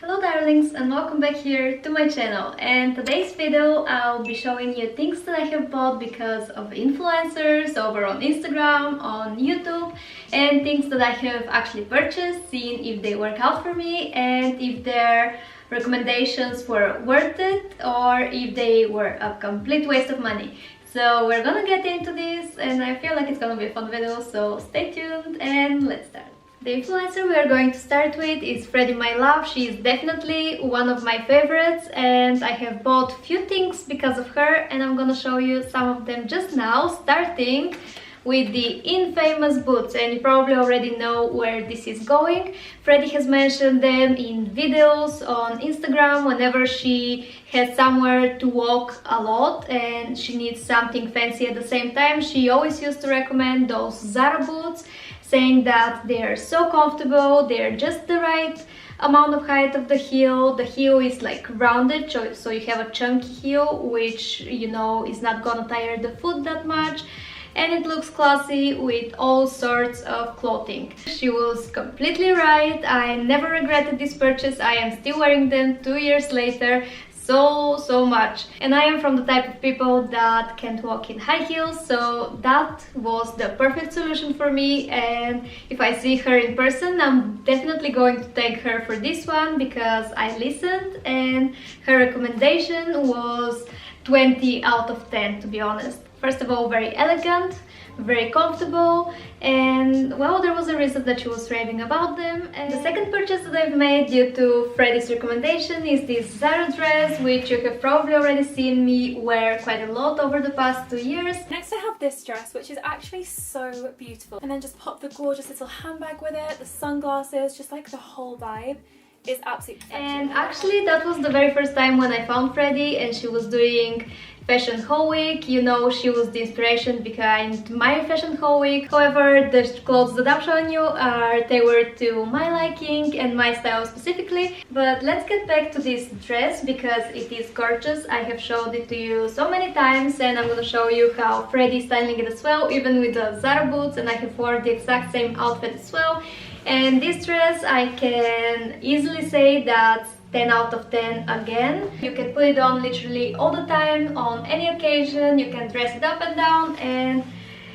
Hello darlings, and welcome back here to my channel. And today's video I'll be showing you things that I have bought because of influencers over on Instagram, on YouTube, and things that I have actually purchased, seeing if they work out for me and if their recommendations were worth it or if they were a complete waste of money. So we're gonna get into this and I feel like it's gonna be a fun video, so stay tuned and let's start. The influencer we are going to start with is Freddy My Love. She is definitely one of my favorites and I have bought few things because of her and I'm gonna show you some of them just now, starting with the infamous boots, and you probably already know where this is going. Freddy has mentioned them in videos on Instagram whenever she has somewhere to walk a lot and she needs something fancy at the same time. She always used to recommend those Zara boots, saying that they're so comfortable, they're just the right amount of height of the heel. The heel is like rounded, so you have a chunky heel, which you know is not gonna tire the foot that much, and it looks classy with all sorts of clothing. She was completely right. I never regretted this purchase. I am still wearing them 2 years later. So much, and I am from the type of people that can't walk in high heels, so that was the perfect solution for me. And if I see her in person, I'm definitely going to thank her for this one because I listened and her recommendation was 20 out of 10, to be honest. First of all, very elegant, very comfortable, and well, there was a reason that she was raving about them. And the second purchase that I've made due to Freddy's recommendation is this Zara dress, which you have probably already seen me wear quite a lot over the past 2 years. Next I have this dress, which is actually so beautiful, and then just pop the gorgeous little handbag with it, the sunglasses, just like the whole vibe is absolutely perfect. And actually that was the very first time when I found Freddy and she was doing Fashion Haul Week. You know, she was the inspiration behind my Fashion Haul Week. However, the clothes that I'm showing you are tailored to my liking and my style specifically. But let's get back to this dress because it is gorgeous. I have showed it to you so many times and I'm gonna show you how Freddy is styling it as well, even with the Zara boots, and I have worn the exact same outfit as well. And this dress, I can easily say that's 10 out of 10 again. You can put it on literally all the time, on any occasion. You can dress it up and down, and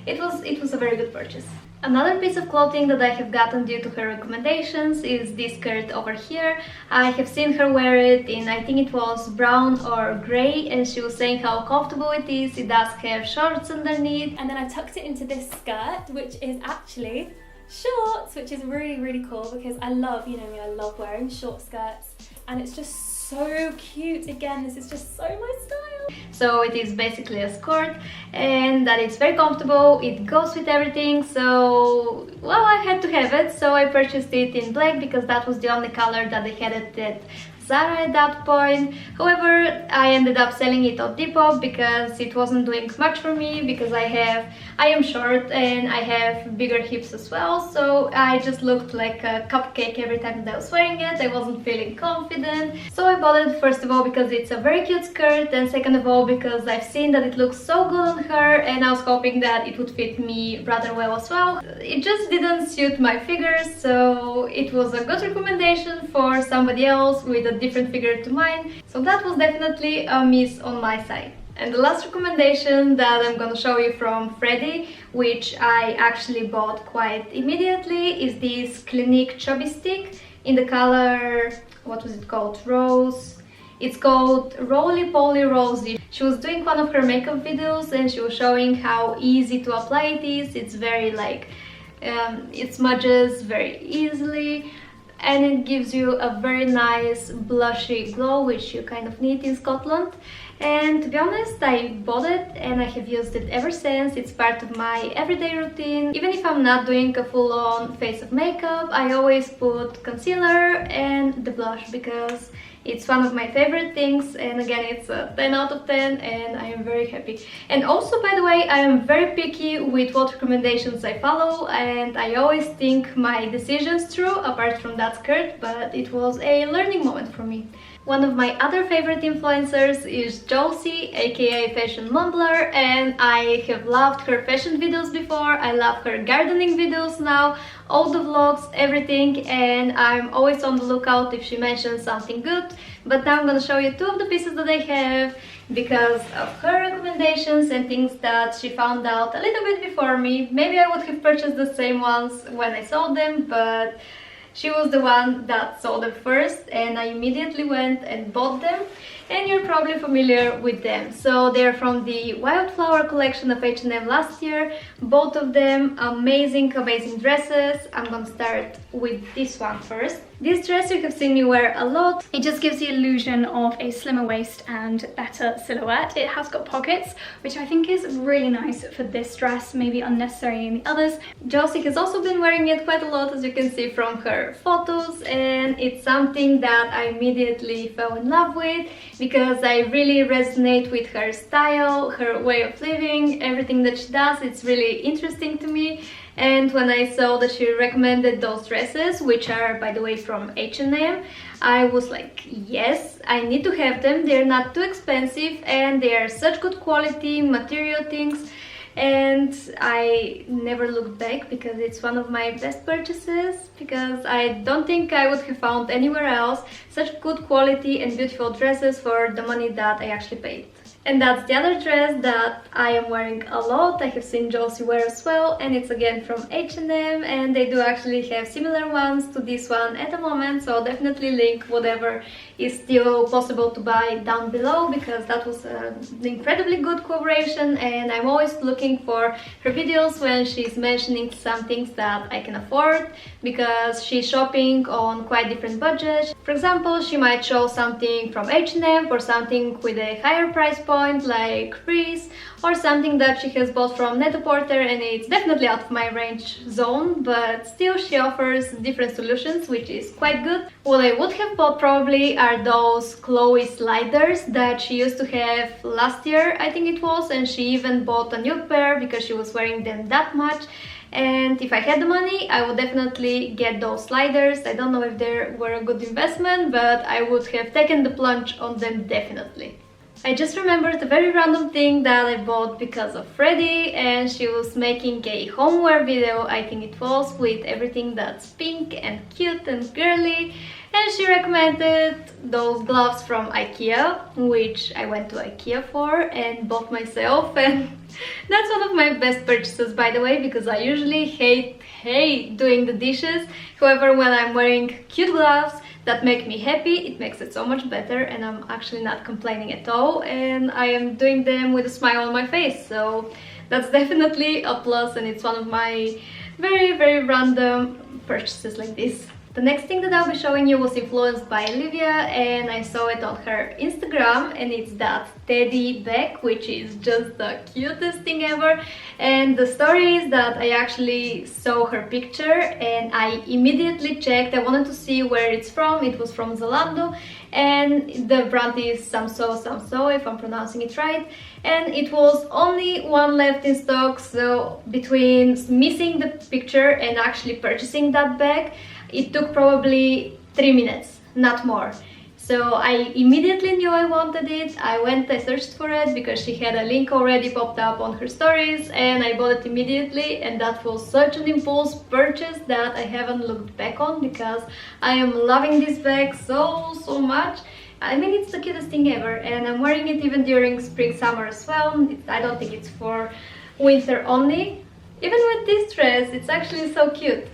it was a very good purchase. Another piece of clothing that I have gotten due to her recommendations is this skirt over here. I have seen her wear it in, I think it was brown or grey, and she was saying how comfortable it is. It does have shorts underneath. And then I tucked it into this skirt, which is actually shorts, which is really cool because I love, you know me, I love wearing short skirts, and it's just so cute. Again, this is just so my style. So it is basically a skirt and that it's very comfortable. It goes with everything, so well, I had to have it, so I purchased it in black because that was the only color that they had at Zara at that point. However, I ended up selling it on Depop because it wasn't doing much for me because I am short and I have bigger hips as well, so I just looked like a cupcake every time that I was wearing it. I wasn't feeling confident, so I bought it first of all because it's a very cute skirt, and second of all because I've seen that it looks so good on her and I was hoping that it would fit me rather well as well. It just didn't suit my figure, so it was a good recommendation for somebody else with a different figure to mine, so that was definitely a miss on my side. And the last recommendation that I'm gonna show you from Freddy, which I actually bought quite immediately, is this Clinique Chubby Stick in the color, what was it called? Rose. It's called Roly Poly Rosy. She was doing one of her makeup videos and she was showing how easy to apply it is. It's very like, it smudges very easily, and it gives you a very nice blushy glow, which you kind of need in Scotland. And to be honest, I bought it and I have used it ever since. It's part of my everyday routine. Even if I'm not doing a full-on face of makeup, I always put concealer and the blush because it's one of my favorite things, and again, it's a 10 out of 10 and I am very happy. And also, by the way, I am very picky with what recommendations I follow and I always think my decisions through, apart from that skirt, but it was a learning moment for me. One of my other favorite influencers is Josie, aka Fashion Mumbler, and I have loved her fashion videos before. I love her gardening videos now, all the vlogs, everything, and I'm always on the lookout if she mentions something good. But now I'm gonna show you two of the pieces that I have because of her recommendations and things that she found out a little bit before me. Maybe I would have purchased the same ones when I saw them, but she was the one that saw them first and I immediately went and bought them, and you're probably familiar with them. So they're from the Wildflower collection of H&M last year. Both of them amazing dresses. I'm gonna start with this one first. This dress you have seen me wear a lot. It just gives the illusion of a slimmer waist and better silhouette. It has got pockets, which I think is really nice for this dress, maybe unnecessary in the others. Josie has also been wearing it quite a lot, as you can see from her photos, and it's something that I immediately fell in love with because I really resonate with her style, her way of living, everything that she does. It's really interesting to me. And when I saw that she recommended those dresses, which are, by the way, from H&M, I was like, yes, I need to have them. They're not too expensive and they are such good quality material things. And I never looked back because it's one of my best purchases, because I don't think I would have found anywhere else such good quality and beautiful dresses for the money that I actually paid. And that's the other dress that I am wearing a lot. I have seen Josie wear as well, and it's again from H&M, and they do actually have similar ones to this one at the moment, so definitely link whatever is still possible to buy down below, because that was an incredibly good collaboration, and I'm always looking for her videos when she's mentioning some things that I can afford, because she's shopping on quite different budgets. For example, she might show something from H&M for something with a higher price point like Reese, or something that she has bought from Net-a-Porter, and it's definitely out of my range zone, but still she offers different solutions, which is quite good. What I would have bought probably are those Chloe sliders that she used to have last year, I think it was, and she even bought a new pair because she was wearing them that much. And if I had the money, I would definitely get those sliders. I don't know if they were a good investment, but I would have taken the plunge on them definitely. I just remembered a very random thing that I bought because of Freddy, and she was making a homeware video, I think it was, with everything that's pink and cute and girly, and she recommended those gloves from IKEA, which I went to IKEA for and bought myself, and that's one of my best purchases, by the way, because I usually hate doing the dishes. However, when I'm wearing cute gloves that make me happy, it makes it so much better, and I'm actually not complaining at all, and I am doing them with a smile on my face, so that's definitely a plus, and it's one of my very random purchases like this. The next thing that I'll be showing you was influenced by Lydia, and I saw it on her Instagram, and it's that teddy bag, which is just the cutest thing ever. And the story is that I actually saw her picture and I immediately checked. I wanted to see where it's from. It was from Zalando, and the brand is Samso, if I'm pronouncing it right. And it was only one left in stock, so between missing the picture and actually purchasing that bag, it took probably 3 minutes, not more. So I immediately knew I wanted it. I searched for it because she had a link already popped up on her stories, and I bought it immediately, and that was such an impulse purchase that I haven't looked back on, because I am loving this bag so much. I mean, it's the cutest thing ever, and I'm wearing it even during spring summer as well. I don't think it's for winter only. Even with this dress, it's actually so cute.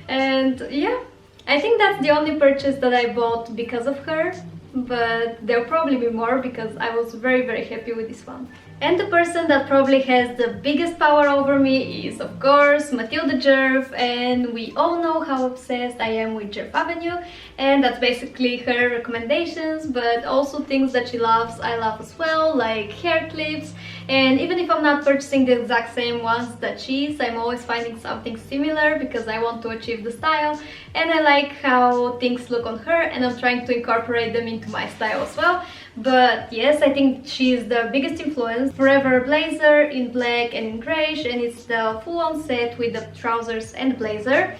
And yeah, I think that's the only purchase that I bought because of her, but there'll probably be more because I was very happy with this one. And the person that probably has the biggest power over me is, of course, Matilda Djerf, and we all know how obsessed I am with Djerf Avenue, and that's basically her recommendations, but also things that she loves, I love as well, like hair clips. And even if I'm not purchasing the exact same ones that she is, I'm always finding something similar because I want to achieve the style, and I like how things look on her, and I'm trying to incorporate them into my style as well. But yes, I think she's the biggest influence. Forever blazer in black and in greyish, and it's the full-on set with the trousers and blazer.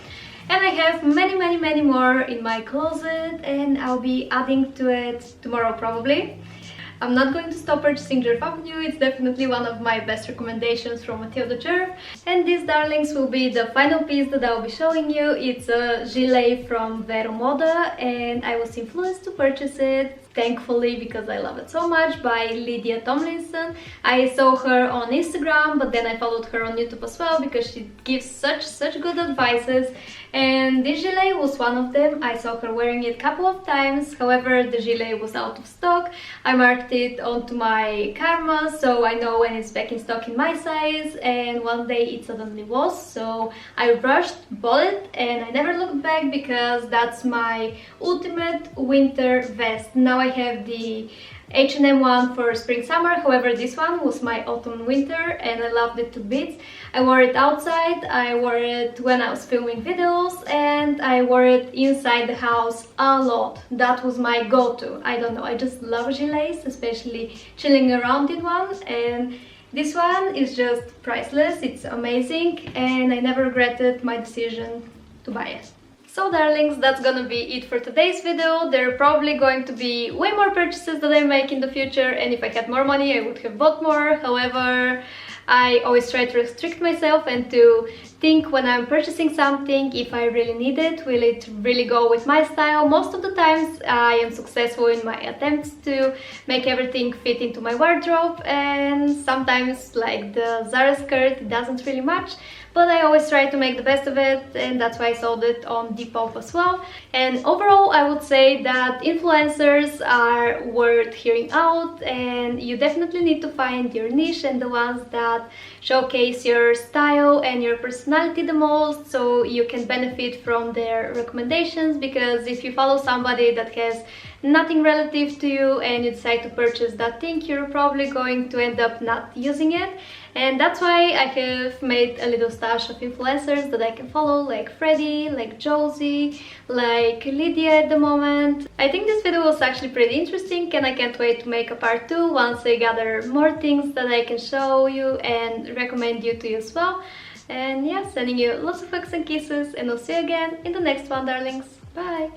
And I have many more in my closet, and I'll be adding to it tomorrow probably. I'm not going to stop purchasing Djerf Avenue. It's definitely one of my best recommendations from Matilda Djerf. And these darlings will be the final piece that I'll be showing you. It's a gilet from Vero Moda and I was influenced to purchase it, thankfully, because I love it so much, by Lydia Tomlinson. I saw her on Instagram, but then I followed her on YouTube as well because she gives such good advices. And this gilet was one of them. I saw her wearing it a couple of times, however the gilet was out of stock. I marked it onto my karma so I know when it's back in stock in my size, and one day it suddenly was, so I rushed, bought it, and I never looked back because that's my ultimate winter vest. Now I have the H&M one for spring summer, however this one was my autumn winter and I loved it to bits. I wore it outside, I wore it when I was filming videos, and I wore it inside the house a lot. That was my go-to. I don't know, I just love gilets, especially chilling around in one, and this one is just priceless. It's amazing and I never regretted my decision to buy it. So darlings, that's gonna be it for today's video. There are probably going to be way more purchases that I make in the future, and if I had more money I would have bought more. However, I always try to restrict myself and to think when I'm purchasing something if I really need it, will it really go with my style. Most of the times I am successful in my attempts to make everything fit into my wardrobe, and sometimes like the Zara skirt, it doesn't really match, but I always try to make the best of it, and that's why I sold it on Depop as well. And overall I would say that influencers are worth hearing out, and you definitely need to find your niche and the ones that showcase your style and your personality the most, so you can benefit from their recommendations. Because if you follow somebody that has nothing relative to you and you decide to purchase that thing, you're probably going to end up not using it. And that's why I have made a little stash of influencers that I can follow, like Freddy, like Josie, like Lydia at the moment. I think this video was actually pretty interesting and I can't wait to make a part 2 once I gather more things that I can show you and recommend you to as well. And yeah, sending you lots of hugs and kisses, and I'll see you again in the next one, darlings. Bye!